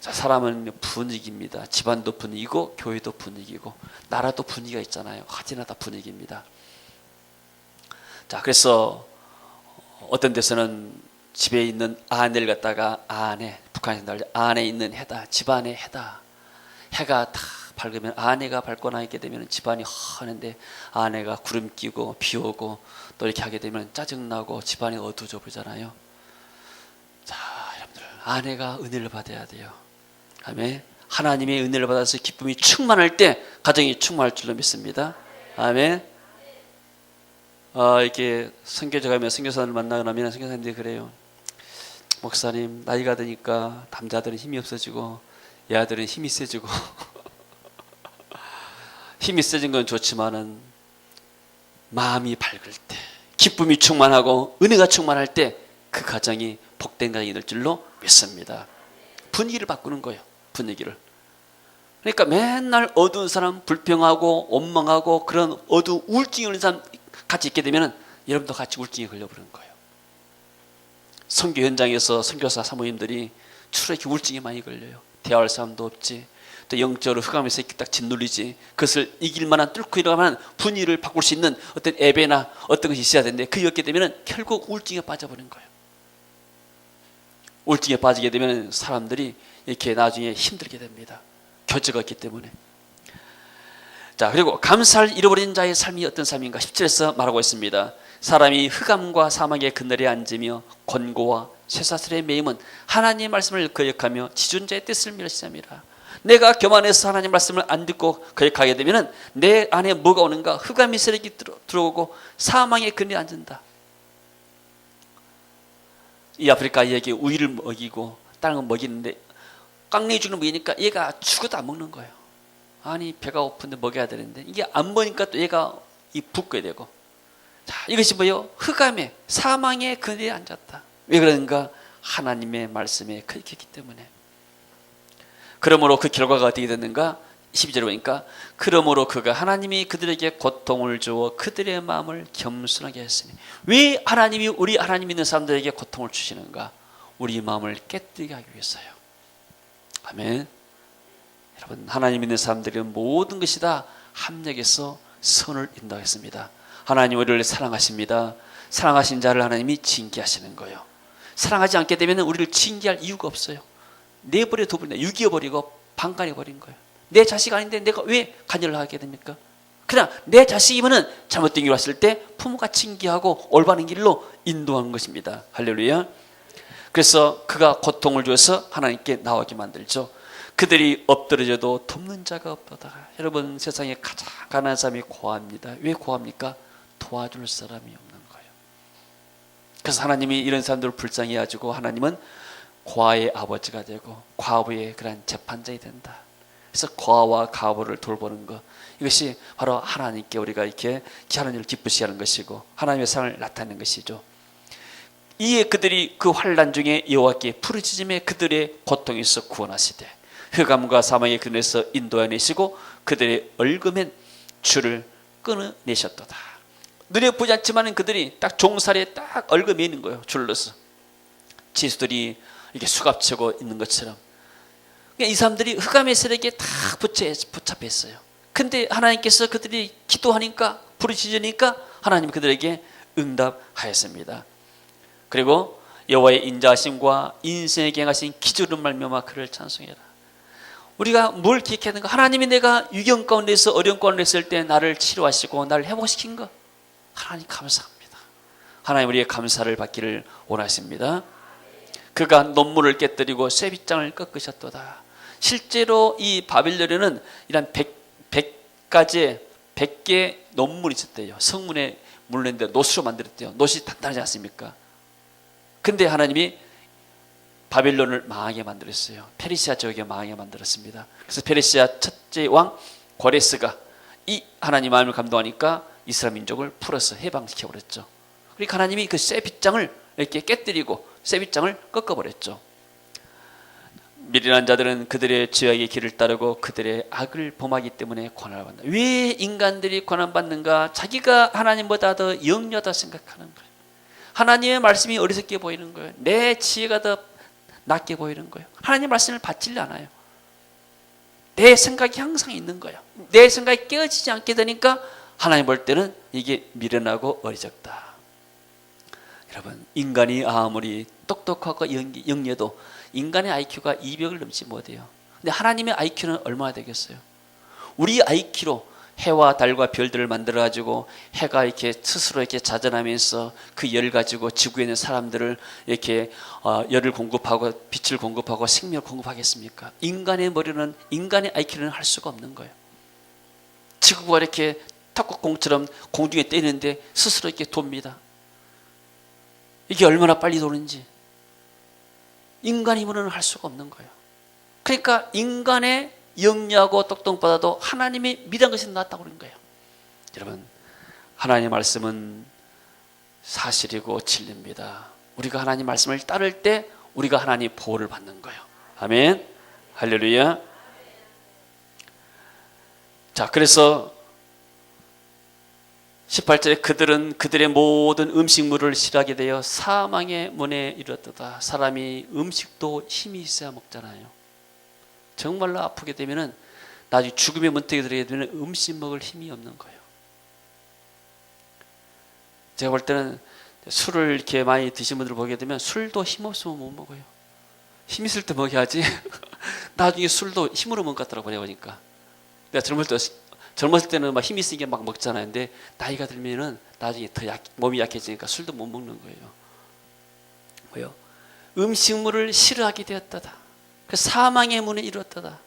자, 사람은 분위기입니다. 집안도 분위기고 교회도 분위기고 나라도 분위기가 있잖아요. 어디나 다 분위기입니다. 자, 그래서 어떤 데서는 집에 있는 아내를 갖다가 북한에서 아내 있는 해다, 집안의 해다. 해가 다 밝으면 아내가 밝고 나 있게 되면 집안이 환한데 아내가 구름 끼고 비 오고 또 이렇게 하게 되면 짜증나고 집안이 어두워져 보잖아요. 자, 여러분들 아내가 은혜를 받아야 돼요. 아멘. 하나님의 은혜를 받아서 기쁨이 충만할 때 가정이 충만할 줄로 믿습니다. 아멘. 이렇게 선교제 가면 선교사를 만나고 나면 선교사님들이 그래요. 목사님, 나이가 드니까 남자들은 힘이 없어지고 여자들은 힘이 세지고 힘이 세진 건 좋지만은 마음이 밝을 때, 기쁨이 충만하고 은혜가 충만할 때 그 가정이 복된 가정이 될 줄로 믿습니다. 분위기를 바꾸는 거예요. 분위기를. 그러니까 맨날 어두운 사람, 불평하고 원망하고 그런 어두운 우울증이 오는 사람 같이 있게 되면 여러분도 같이 우울증에 걸려버리는 거예요. 선교 현장에서 선교사 사모님들이 주로 이렇게 우울증에 많이 걸려요. 대화할 사람도 없지, 또 영적으로 흑암에서 이렇게 딱 짓눌리지, 그것을 이길 만한, 뚫고 일어날 만한 분위기를 바꿀 수 있는 어떤 예배나 어떤 것이 있어야 되는데 그게 없게 되면 결국 우울증에 빠져버리는 거예요. 우울증에 빠지게 되면 사람들이 이렇게 나중에 힘들게 됩니다. 교제가 없기 때문에. 자, 그리고 감사를 잃어버린 자의 삶이 어떤 삶인가 10절에서 말하고 있습니다. 사람이 흑암과 사막의 그늘에 앉으며 권고와 쇠사슬에 매임은 하나님의 말씀을 거역하며 지존자의 뜻을 멸시함이라. 내가 교만해서 하나님 말씀을 안 듣고 거역하게 되면 내 안에 뭐가 오는가? 흑암이 세력이 들어오고 사망의 그늘에 앉는다. 이 아프리카에게 우유를 먹이고 다른 건 먹이는데 깡내기 주는 먹이니까 얘가 죽어도 안 먹는 거예요. 아니, 배가 고픈데 먹여야 되는데 이게 안 먹으니까 또 얘가 붓게 되고. 자, 이것이 뭐예요? 흑암에 사망의 그늘에 앉았다. 왜 그런가? 하나님의 말씀에 거역했기 때문에. 그러므로 그 결과가 어떻게 됐는가? 12절에 보니까 그러므로 그가 하나님이 그들에게 고통을 주어 그들의 마음을 겸손하게 했으니. 왜 하나님이 우리 하나님 믿는 사람들에게 고통을 주시는가? 우리 마음을 깨뜨리게 하기 위해서요. 아멘. 여러분, 하나님 믿는 사람들은 모든 것이 다 합력해서 선을 인도하겠습니다. 하나님 우리를 사랑하십니다. 사랑하신 자를 하나님이 징계하시는 거예요. 사랑하지 않게 되면 우리를 징계할 이유가 없어요. 내버려 둬버린다. 유기어버리고 방관해버린 거예요. 내 자식 아닌데 내가 왜 관여를 하게 됩니까? 그러나 내 자식이면은 잘못된 길로 왔을 때 부모가 징계하고 올바른 길로 인도하는 것입니다. 할렐루야. 그래서 그가 고통을 주어서 하나님께 나오게 만들죠. 그들이 엎드려져도 돕는 자가 없도다. 여러분, 세상에 가장 가난한 사람이 고아입니다. 왜 고아입니까? 도와줄 사람이 없는 거예요. 그래서 하나님이 이런 사람들을 불쌍히 해가지고 하나님은 고아의 아버지가 되고 과부의 그런 재판장이 된다. 그래서 고아와 과부를 돌보는 것, 이것이 바로 하나님께 우리가 이렇게 하나님을 기쁘시게 하는 것이고 하나님의 사랑을 나타내는 것이죠. 이에 그들이 그 환난 중에 여호와께 부르짖음에 그들의 고통에서 구원하시되 흑암과 사망의 그늘에서 인도해내시고 그들의 얽음엔 줄을 끊어내셨도다. 눈에 보지 않지만 그들이 딱 종살이에 딱 얽음에 있는 거예요. 줄로서 지수들이 이렇게 수갑치고 있는 것처럼. 이 사람들이 흑암의 세력에 다 붙잡혀 있어요. 근데 하나님께서 그들이 기도하니까, 부르짖으니까 하나님 그들에게 응답하였습니다. 그리고 여호와의 인자하심과 인생에 행하신 기적으로 말미암아 그를 찬송해라. 우리가 뭘 기억하는가? 하나님이 내가 위경 가운데서 어려운 가운데 있을 때 나를 치료하시고 나를 회복시킨 것, 하나님 감사합니다. 하나님 우리의 감사를 받기를 원하십니다. 그가 논문을 깨뜨리고 쇠빗장을 꺾으셨도다. 실제로 이 바빌론에는 이런 100개의 논문이 있었대요. 성문에 물렸는데 노수로 만들었대요. 노시 단단하지 않습니까? 근데 하나님이 바빌론을 망하게 만들었어요. 페르시아 지역에 망하게 만들었습니다. 그래서 페르시아 첫째 왕 고레스가 이 하나님 마음을 감동하니까 이스라엘 민족을 풀어서 해방시켜버렸죠. 그러니까 하나님이 그 쇠빗장을 이렇게 깨뜨리고 쇠빗장을 꺾어버렸죠. 미련한 자들은 그들의 죄악의 길을 따르고 그들의 악을 범하기 때문에 고난을 받는다. 왜 인간들이 고난받는가? 자기가 하나님보다 더 영리하다 생각하는 거예요. 하나님의 말씀이 어리석게 보이는 거예요. 내 지혜가 더 낮게 보이는 거예요. 하나님 말씀을 받지 않아요. 내 생각이 항상 있는 거예요. 내 생각이 깨어지지 않게 되니까 하나님 볼 때는 이게 미련하고 어리석다. 여러분, 인간이 아무리 똑똑하고 영리해도 인간의 IQ가 200을 넘지 못해요. 근데 하나님의 IQ는 얼마나 되겠어요? 우리 IQ로 해와 달과 별들을 만들어 가지고 해가 이렇게 스스로 이렇게 자전하면서 그 열 가지고 지구에 있는 사람들을 이렇게 열을 공급하고 빛을 공급하고 생명을 공급하겠습니까? 인간의 머리는, 인간의 IQ는 할 수가 없는 거예요. 지구가 이렇게 탁구공처럼 공중에 떠있는데 스스로 이렇게 돕니다. 이게 얼마나 빨리 도는지 인간의 힘으로는 할 수가 없는 거예요. 그러니까 인간의 영리하고 똑똑보다도 하나님의 미련한 것이 낫다고 그런 거예요. 여러분, 하나님의 말씀은 사실이고 진리입니다. 우리가 하나님 말씀을 따를 때 우리가 하나님의 보호를 받는 거예요. 아멘. 할렐루야. 자, 그래서 18절에 그들은 그들의 모든 음식물을 싫어하게 되어 사망의 문에 이르렀도다. 사람이 음식도 힘이 있어야 먹잖아요. 정말로 아프게 되면은 나중에 죽음의 문턱에 들어가게 되면 음식 먹을 힘이 없는 거예요. 제가 볼 때는 술을 이렇게 많이 드신 분들 보게 되면 술도 힘 없으면 못 먹어요. 힘 있을 때 먹어야지. 나중에 술도 힘으로 먹는 것 같더라고요. 보니까 내가 젊었을 때는 막 힘이 있으니까 막 먹잖아요. 근데 나이가 들면은 나중에 더 몸이 약해지니까 술도 못 먹는 거예요. 뭐요? 음식물을 싫어하게 되었다다. 그 사망의 문에 이르렀다다.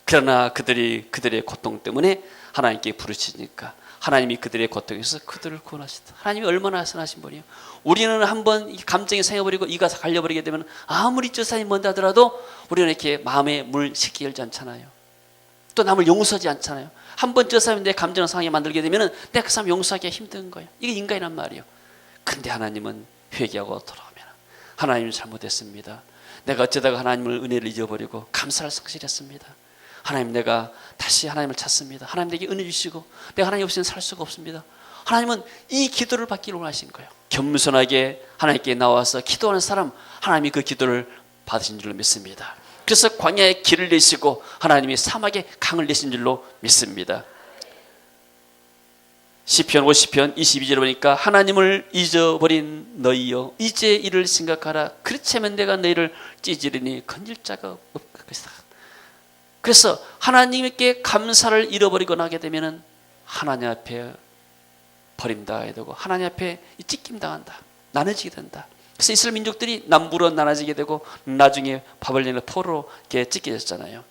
그러나 그들의 고통 때문에 하나님께 부르짖으니까 하나님이 그들의 고통에서 그들을 구원하시다. 하나님이 얼마나 선하신 분이에요. 우리는 한번 감정이 상해버리고 이가 갈려버리게 되면 아무리 쫓아니 먼다 하더라도 우리는 이렇게 마음의 문을 쉽게 열지 않잖아요. 또 남을 용서하지 않잖아요. 한번 저 사람이 내 감정을 상하게 만들게 되면 내가 그 사람 용서하기가 힘든 거예요. 이게 인간이란 말이에요. 근데 하나님은 회개하고 돌아오면 하나님 잘못했습니다. 내가 어쩌다가 하나님을 은혜를 잊어버리고 감사를 상실했습니다. 하나님, 내가 다시 하나님을 찾습니다. 하나님 내게 은혜 주시고 내가 하나님 없이는 살 수가 없습니다. 하나님은 이 기도를 받기를 원하신 거예요. 겸손하게 하나님께 나와서 기도하는 사람, 하나님이 그 기도를 받으신 줄로 믿습니다. 그래서 광야에 길을 내시고 하나님이 사막에 강을 내신 줄로 믿습니다. 시편 50편 22절에 보니까 하나님을 잊어버린 너희여 이제 이를 생각하라. 그렇지 않으면 내가 너희를 찢으리니 건질 자가 없을 것이다. 그래서 하나님께 감사를 잃어버리고 나게 되면 하나님 앞에 버림당하게 되고 하나님 앞에 찢김당한다. 나눠지게 된다. 그래서 이스라엘 민족들이 남부로 나눠지게 되고 나중에 바벨론의 포로로 찢겨졌잖아요.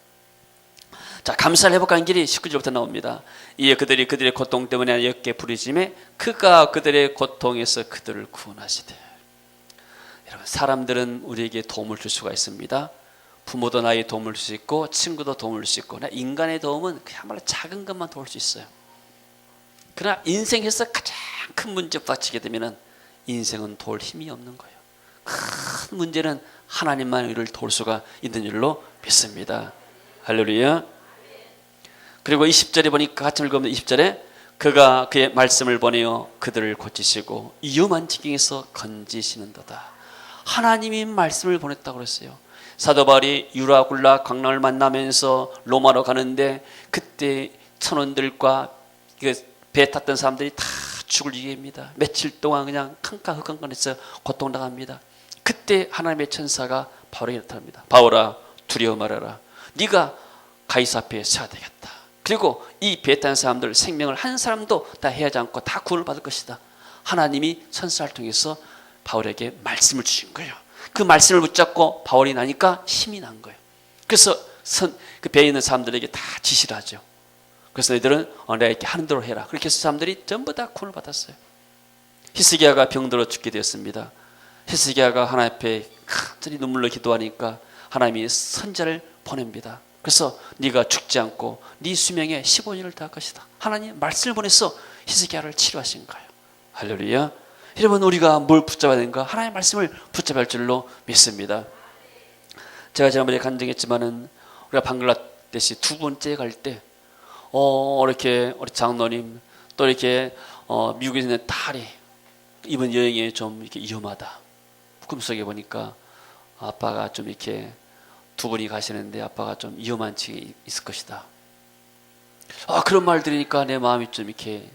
자, 감사를 회복한 길이 19절부터 나옵니다. 이에 그들이 그들의 고통 때문에 여호와께 부르짖음에 그가 그들의 고통에서 그들을 구원하시되. 여러분, 사람들은 우리에게 도움을 줄 수가 있습니다. 부모도 나에게 도움을 줄 수 있고 친구도 도움을 줄 수 있고 인간의 도움은 그야말로 작은 것만 도울 수 있어요. 그러나 인생에서 가장 큰 문제 부닥치게 되면 인생은 도울 힘이 없는 거예요. 큰 문제는 하나님만 우리를 도울 수가 있는 줄로 믿습니다. 할렐루야. 그리고 20절에 보니까 같이 읽으면 20절에 그가 그의 말씀을 보내어 그들을 고치시고 위험한 지경에서 건지시는도다. 하나님이 말씀을 보냈다고 그랬어요. 사도 바울이 유라굴라 강락을 만나면서 로마로 가는데 그때 천원들과 배 탔던 사람들이 다 죽을 지경입니다. 며칠 동안 그냥 캄캄흑캄해서 고통당합니다. 그때 하나님의 천사가 바울에게 나타납니다. 바울아, 두려워 말아라. 네가 가이사 앞에 서야 되겠다. 그리고 이 배 탄 사람들 생명을 한 사람도 다 해하지 않고 다 구원을 받을 것이다. 하나님이 천사를 통해서 바울에게 말씀을 주신 거예요. 그 말씀을 붙잡고 바울이 나니까 힘이 난 거예요. 그래서 그 배에 있는 사람들에게 다 지시를 하죠. 그래서 너희들은 내가 이렇게 하는 대로 해라. 그렇게 해서 사람들이 전부 다 구원을 받았어요. 히스기야가 병들어 죽게 되었습니다. 히스기야가 하나님 앞에 간절히 눈물로 기도하니까 하나님이 선자를 보냅니다. 그래서 네가 죽지 않고 네 수명에 15년을 더할 것이다. 하나님 말씀을 보내서 히스기야를 치료하신 거예요. 할렐루야. 여러분, 우리가 뭘 붙잡아야 되는가? 하나님의 말씀을 붙잡아야 할 줄로 믿습니다. 제가 지난번에 간증했지만은 우리가 방글라데시 두 번째 갈 때 이렇게 우리 장로님 또 이렇게 미국에 있는 딸이 이번 여행에 좀 이렇게 위험하다. 꿈속에 보니까 아빠가 좀 이렇게 두 분이 가시는데 아빠가 좀 위험한 층에 있을 것이다. 그런 말 들으니까 내 마음이 좀 이렇게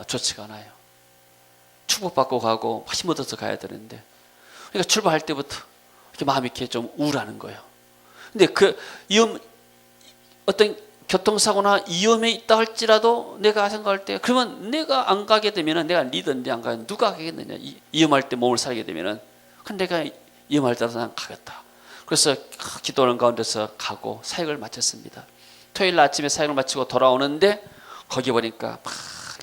좋지가 않아요. 축복받고 가고 힘 얻어서 가야 되는데, 그러니까 출발할 때부터 이렇게 마음이 이렇게 좀 우울하는 거예요. 근데 그 어떤 교통사고나 위험에 있다 할지라도 내가 생각할 때, 그러면 내가 안 가게 되면은, 내가 리더인데 안 가면 누가 가겠느냐. 위험할 때 몸을 살게 되면은, 내가 위험할 때라도 난 가겠다. 그래서 기도하는 가운데서 가고 사역을 마쳤습니다. 토요일 아침에 사역을 마치고 돌아오는데 거기 보니까 막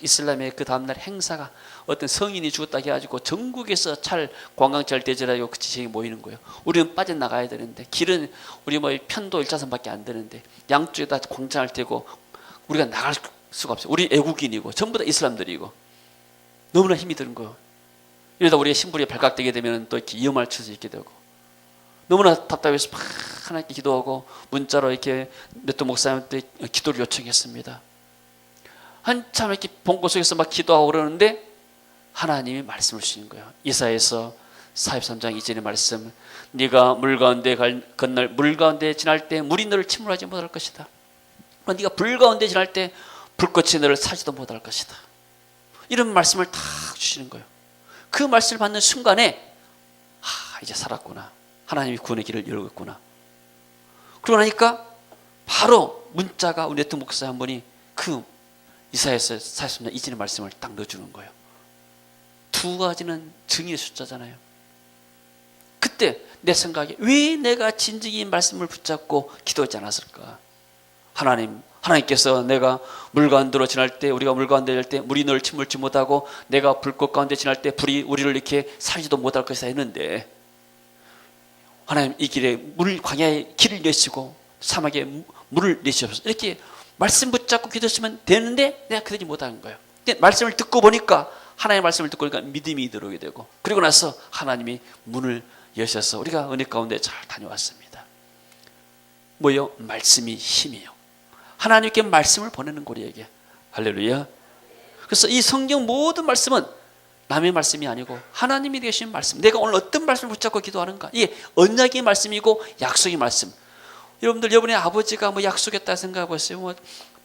이슬람의 그 다음날 행사가, 어떤 성인이 죽었다 해가지고 전국에서 관광차를 대절하고 그 지역에 모이는 거예요. 우리는 빠져나가야 되는데, 길은 우리 편도 1차선밖에 안 되는데 양쪽에다 광장을 대고 우리가 나갈 수가 없어요. 우리 애국인이고 전부 다 이슬람들이고 너무나 힘이 드는 거예요. 이러다 우리의 신분이 발각되게 되면 또 이렇게 위험할 처지 있게 되고, 너무나 답답해서 막 하나님께 기도하고 문자로 이렇게 몇도 목사님한테 기도를 요청했습니다. 한참 이렇게 본고 속에서 막 기도하고 그러는데 하나님이 말씀을 주시는 거예요. 이사야서 43장 이전의 말씀, 네가 물 가운데 건널 물 가운데 지날 때 물이 너를 침몰하지 못할 것이다. 네가 불 가운데 지날 때 불꽃이 너를 사지도 못할 것이다. 이런 말씀을 딱 주시는 거예요. 그 말씀을 받는 순간에 이제 살았구나. 하나님이 구원의 길을 열었구나. 그러고 나니까 바로 문자가 우리 네트 목사 한 분이 그 이사야서 43장 이전의 말씀을 딱 넣어주는 거예요. 두 가지는 증의 숫자잖아요. 그때 내 생각에 왜 내가 진즉이 말씀을 붙잡고 기도하지 않았을까? 하나님께서 내가 물 가운데로 지날 때, 우리가 물 가운데 갈 때 물이 너를 침몰치 못하고, 내가 불꽃 가운데 지날 때 불이 우리를 이렇게 살지도 못할 것이다 했는데, 하나님 이 길에 광야에 길을 내시고 사막에 물을 내시옵소서, 이렇게 말씀 붙잡고 기도했으면 되는데 내가 그러지 못한 거예요. 근데 말씀을 듣고 보니까, 하나님의 말씀을 듣고 보니까 믿음이 들어오게 되고, 그리고 나서 하나님이 문을 여셔서 우리가 은혜 가운데 잘 다녀왔습니다. 뭐요? 말씀이 힘이요. 하나님께 말씀을 보내는 거, 우리에게. 할렐루야. 그래서 이 성경 모든 말씀은 남의 말씀이 아니고 하나님이 되신 말씀, 내가 오늘 어떤 말씀을 붙잡고 기도하는가, 이게 언약의 말씀이고 약속의 말씀. 여러분의 아버지가 약속했다 생각해 보세요.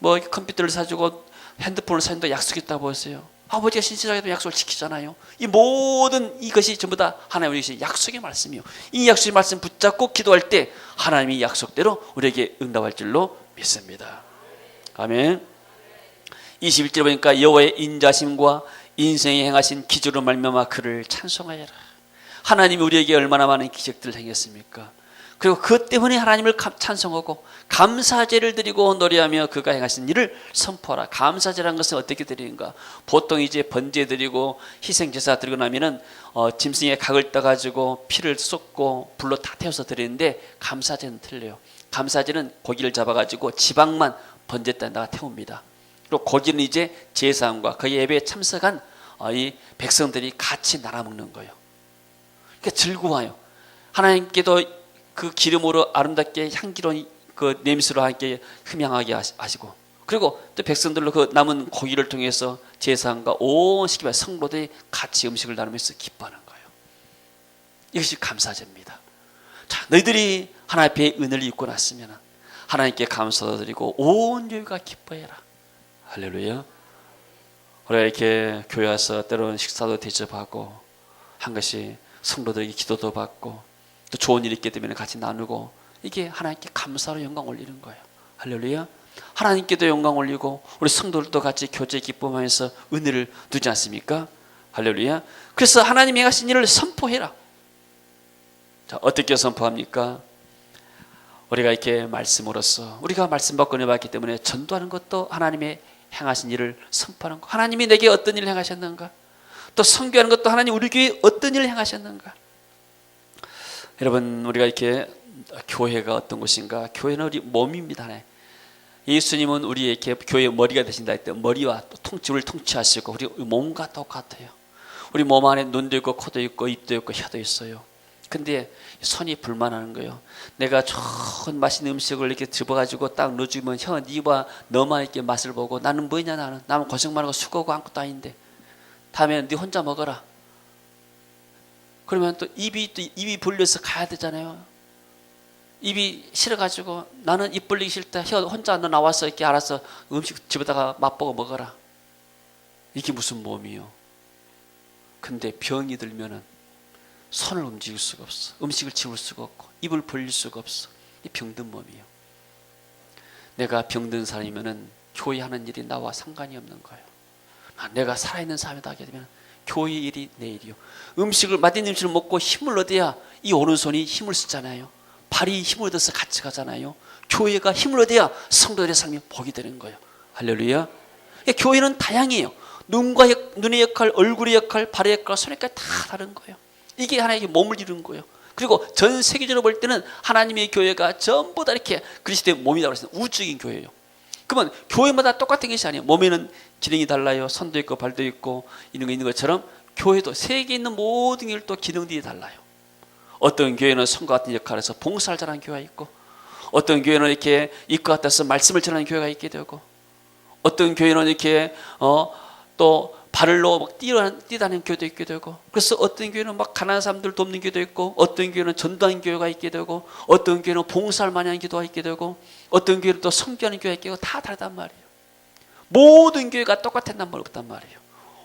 컴퓨터를 사주고 핸드폰을 사준다 약속했다고 보세요. 아버지가 신실하게도 약속을 지키잖아요. 이 모든 이것이 전부 다 하나님의 약속의 말씀이요. 이 약속의 말씀 붙잡고 기도할 때 하나님이 약속대로 우리에게 응답할 줄로 믿습니다. 아멘. 21절 보니까 여호와의 인자심과 인생에 행하신 기적으로 말미암아 그를 찬송하여라. 하나님이 우리에게 얼마나 많은 기적들을 행했습니까? 그리고 그것 때문에 하나님을 찬송하고 감사제를 드리고 노래하며 그가 행하신 일을 선포하라. 감사제라는 것은 어떻게 드리는가? 보통 이제 번제 드리고 희생제사 드리고 나면은 짐승의 각을 떠가지고 피를 쏟고 불로 다 태워서 드리는데, 감사제는 틀려요. 감사제는 고기를 잡아가지고 지방만 번제 땅에다가 태웁니다. 그리고 고기는 이제 제사장과 그 예배에 참석한 이 백성들이 같이 나눠 먹는 거예요. 그러니까 즐거워요. 하나님께도 그 기름으로 아름답게 향기로운 그 냄새로 함께 흠향하게 하시고, 그리고 또 백성들로 그 남은 고기를 통해서 제사장과 온 식구와 성도들이 같이 음식을 나누면서 기뻐하는 거예요. 이것이 감사제입니다. 자, 너희들이 하나님 앞에 은혜를 입고 났으면 하나님께 감사드리고 온 교회가 기뻐해라. 할렐루야. 우리가 이렇게 교회 와서 때로는 식사도 대접하고 한 것이 성도들에게 기도도 받고 또 좋은 일이 있게 되면 같이 나누고, 이게 하나님께 감사로 영광 올리는 거예요. 할렐루야. 하나님께도 영광 올리고 우리 성도들도 같이 교제 기쁨하면서 은혜를 두지 않습니까? 할렐루야. 그래서 하나님이 하신 일을 선포해라. 자, 어떻게 선포합니까? 우리가 이렇게 말씀으로써, 우리가 말씀 받고 내봤기 때문에 전도하는 것도 하나님의 행하신 일을 선포하는 거. 하나님이 내게 어떤 일을 행하셨는가? 또 선교하는 것도 하나님 우리 교회에 어떤 일을 행하셨는가? 여러분, 우리가 이렇게 교회가 어떤 곳인가? 교회는 우리 몸입니다. 예수님은 우리 이렇게 교회의 머리가 되신다 했을 때 머리와 우리를 통치하시고 우리 몸과 똑같아요. 우리 몸 안에 눈도 있고 코도 있고 입도 있고 혀도 있어요. 근데 손이 불만하는 거예요. 내가 좋은 맛있는 음식을 이렇게 집어가지고 딱 넣어주면 혀, 니와 너만 이렇게 맛을 보고, 나는 뭐냐, 나는 고생 많은 거 수고하고 아무것도 아닌데 다음에 네 혼자 먹어라. 그러면 또 입이 불려서 가야 되잖아요. 입이 싫어가지고 나는 입 벌리기 싫다. 혼자 너 나와서 이렇게 알아서 음식 집에다가 맛보고 먹어라. 이게 무슨 몸이요? 근데 병이 들면은 손을 움직일 수가 없어. 음식을 지울 수가 없고 입을 벌릴 수가 없어. 이 병든 몸이요. 내가 병든 사람이면은 교회 하는 일이 나와 상관이 없는 거예요. 내가 살아있는 삶이다 하게 되면 교회 일이 내 일이요. 맛있는 음식을 먹고 힘을 얻어야 이 오른손이 힘을 쓰잖아요. 발이 힘을 얻어서 같이 가잖아요. 교회가 힘을 얻어야 성도들의 삶이 복이 되는 거예요. 할렐루야. 교회는 다양해요. 눈의 역할, 얼굴의 역할, 발의 역할, 손의 역할 다 다른 거예요. 이게 하나의 몸을 이루는 거예요. 그리고 전 세계적으로 볼 때는 하나님의 교회가 전부 다 이렇게 그리스도의 몸이라고 했어요. 우주적인 교회예요. 그러면 교회마다 똑같은 것이 아니에요. 몸에는 기능이 달라요. 손도 있고 발도 있고 있는 것처럼 교회도 세계에 있는 모든 일도 기능들이 달라요. 어떤 교회는 성과 같은 역할에서 봉사를 잘하는 교회가 있고, 어떤 교회는 이렇게 입과 같아서 말씀을 전하는 교회가 있게 되고, 어떤 교회는 이렇게 또 발로 막 뛰다니는 교회도 있게 되고, 그래서 어떤 교회는 막 가난한 사람들 돕는 교회도 있고, 어떤 교회는 전도하는 교회가 있게 되고, 어떤 교회는 봉사를 많이 하는 교회가 있게 되고, 어떤 교회는 또 섬기하는 교회가 있게 되고, 다 다르단 말이에요. 모든 교회가 똑같았단 말 없단 말이에요.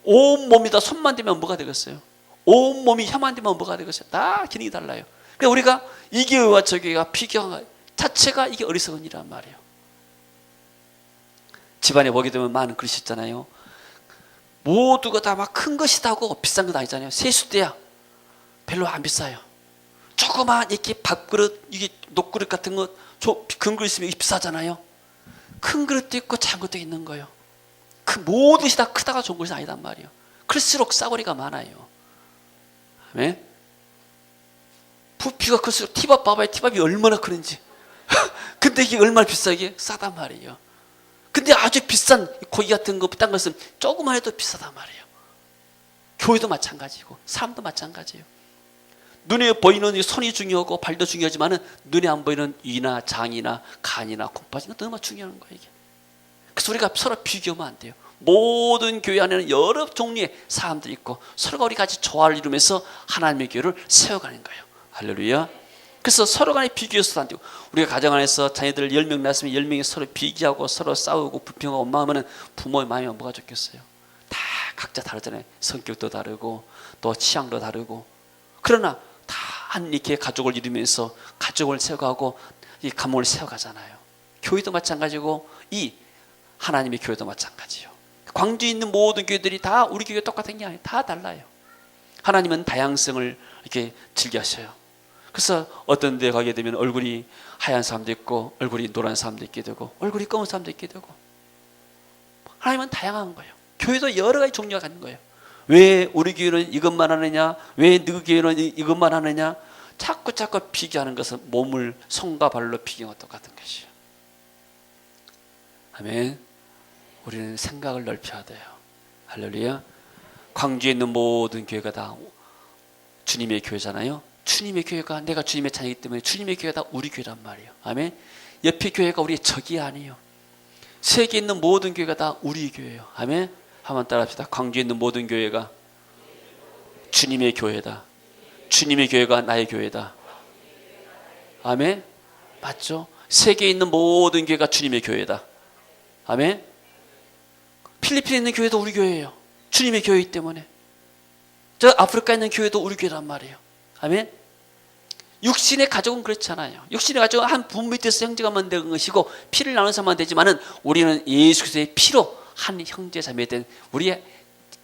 온 몸이 다 손만 대면 뭐가 되겠어요? 온 몸이 혀만 대면 뭐가 되겠어요? 다 기능이 달라요. 그러니까 우리가 이 교회와 저 교회가 비교한 자체가 이게 어리석은 일이란 말이에요. 집안에 보게 되면 많은 그릇이 있잖아요. 모두가 다 막 큰 것이다고 비싼 건 아니잖아요. 세수대야 별로 안 비싸요. 조그만 이렇게 밥그릇, 이게 녹그릇 같은 거, 큰 그릇 있으면 비싸잖아요. 큰 그릇도 있고 작은 것도 있는 거예요. 그 모든 것이 다 크다가 좋은 것이 아니단 말이에요. 클수록 싸구리가 많아요. 네? 부피가 클수록 티밥 봐봐요. 티밥이 얼마나 크는지. 근데 이게 얼마나 비싸게 싸단 말이에요. 근데 아주 비싼 고기 같은 거, 딴 것은 조금만 해도 비싸단 말이에요. 교회도 마찬가지고 사람도 마찬가지예요. 눈에 보이는 손이 중요하고 발도 중요하지만 눈에 안 보이는 위나 장이나 간이나 콩팥이나 너무 중요한 거예요. 이게. 그래서 우리가 서로 비교하면 안 돼요. 모든 교회 안에는 여러 종류의 사람들이 있고 서로가 우리 같이 조화를 이루면서 하나님의 교회를 세워가는 거예요. 할렐루야. 그래서 서로 간에 비교해서도 안 되고, 우리가 가정 안에서 자녀들 10명 낳았으면 10명이 서로 비교하고 서로 싸우고 불평하고 원망하면 부모의 마음이 뭐가 좋겠어요. 다 각자 다르잖아요. 성격도 다르고 또 취향도 다르고. 그러나 다 한 이렇게 가족을 이루면서 가족을 세워가고 이 가문을 세워가잖아요. 교회도 마찬가지고 이 하나님의 교회도 마찬가지요. 광주에 있는 모든 교회들이 다 우리 교회가 똑같은 게 아니에요. 다 달라요. 하나님은 다양성을 이렇게 즐겨하셔요. 그래서 어떤 데 가게 되면 얼굴이 하얀 사람도 있고 얼굴이 노란 사람도 있게 되고 얼굴이 검은 사람도 있게 되고, 하나님은 다양한 거예요. 교회도 여러 가지 종류가 갖는 거예요. 왜 우리 교회는 이것만 하느냐, 왜 너희 교회는 이것만 하느냐, 자꾸 비교하는 것은 몸을 손과 발로 비교하는 것 똑같은 것이에요. 아멘. 우리는 생각을 넓혀야 돼요. 할렐루야. 광주에 있는 모든 교회가 다 주님의 교회잖아요. 주님의 교회가, 내가 주님의 자녀이기 때문에 주님의 교회가 다 우리 교회란 말이에요. 아멘. 옆에 교회가 우리의 적이 아니에요. 세계에 있는 모든 교회가 다 우리 교회예요. 아멘. 한번 따라합시다. 광주에 있는 모든 교회가 주님의 교회다. 주님의 교회가 나의 교회다. 아멘. 맞죠? 세계에 있는 모든 교회가 주님의 교회다. 아멘. 필리핀에 있는 교회도 우리 교회예요. 주님의 교회이기 때문에. 저 아프리카에 있는 교회도 우리 교회란 말이에요. 아멘. 육신의 가족은 그렇잖아요. 육신의 가족은 한 부모 밑에서 형제가 만든 것이고 피를 나눠서만 되지만은 우리는 예수 그리스도의 피로 한 형제 자매 된 우리의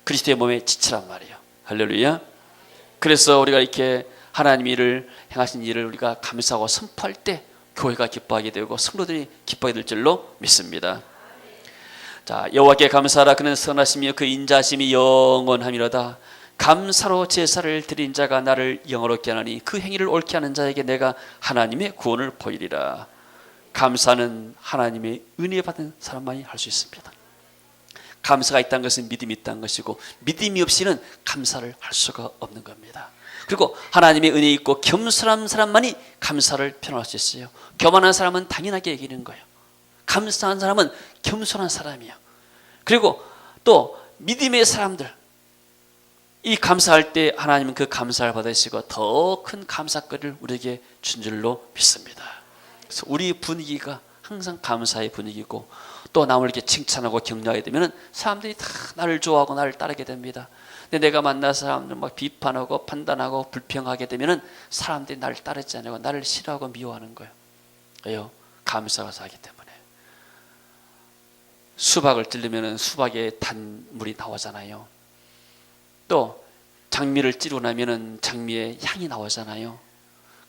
그리스도의 몸의 지체란 말이에요. 할렐루야. 그래서 우리가 이렇게 하나님 일을 행하신 일을 우리가 감사하고 선포할 때 교회가 기뻐하게 되고 성도들이 기뻐하게 될 줄로 믿습니다. 자, 여호와께 감사하라. 그는 선하시며 그 인자하심이 영원함이로다. 감사로 제사를 드린 자가 나를 영화롭게 하나니 그 행위를 옳게 하는 자에게 내가 하나님의 구원을 보이리라. 감사는 하나님의 은혜 받은 사람만이 할 수 있습니다. 감사가 있다는 것은 믿음이 있다는 것이고, 믿음이 없이는 감사를 할 수가 없는 겁니다. 그리고 하나님의 은혜 있고 겸손한 사람만이 감사를 표현할 수 있어요. 교만한 사람은 당연하게 여기는 거예요. 감사한 사람은 겸손한 사람이에요. 그리고 또 믿음의 사람들, 이 감사할 때 하나님은 그 감사를 받으시고 더 큰 감사거리를 우리에게 준 줄로 믿습니다. 그래서 우리 분위기가 항상 감사의 분위기고 또 남을 이렇게 칭찬하고 격려하게 되면 사람들이 다 나를 좋아하고 나를 따르게 됩니다. 근데 내가 만난 사람들 막 비판하고 판단하고 불평하게 되면 사람들이 나를 따르지 않고 나를 싫어하고 미워하는 거예요. 왜요? 감사가 사기 때문에. 수박을 찌르면 수박에 단물이 나오잖아요. 또 장미를 찌르고 나면 장미의 향이 나오잖아요.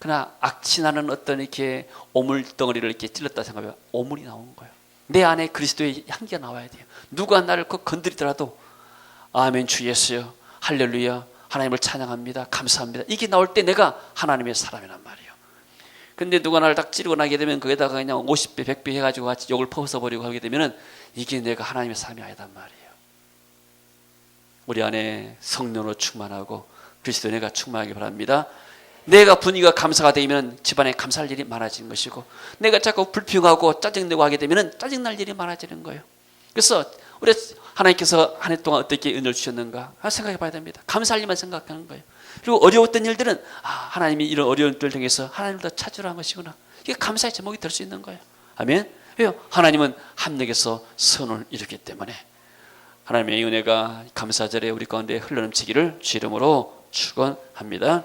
그러나 악취나는 어떤 이렇게 오물 덩어리를 이렇게 찔렀다 생각하면 오물이 나온 거예요. 내 안에 그리스도의 향기가 나와야 돼요. 누가 나를 건드리더라도 아멘 주 예수여 할렐루야 하나님을 찬양합니다 감사합니다 이게 나올 때 내가 하나님의 사람이란 말이에요. 근데 누가 나를 딱 찌르고 나게 되면 거기다가 그냥 50배 100배 해가지고 같이 욕을 퍼서버리고 하게 되면 이게 내가 하나님의 사람이 아니단 말이에요. 우리 안에 성령으로 충만하고 그리스도 내가 충만하기 바랍니다. 내가 분위기가 감사가 되면 집안에 감사할 일이 많아지는 것이고 내가 자꾸 불평하고 짜증내고 하게 되면 짜증날 일이 많아지는 거예요. 그래서 우리 하나님께서 한 해 동안 어떻게 은혜를 주셨는가 생각해 봐야 됩니다. 감사할 일만 생각하는 거예요. 그리고 어려웠던 일들은 하나님이 이런 어려운 일을 통해서 하나님을 더 찾으라는 것이구나. 이게 감사의 제목이 될 수 있는 거예요. 아멘. 왜요? 하나님은 함락에서 선을 이루기 때문에 하나님의 은혜가 감사절에 우리 가운데 흘러넘치기를 주 이름으로 축원합니다.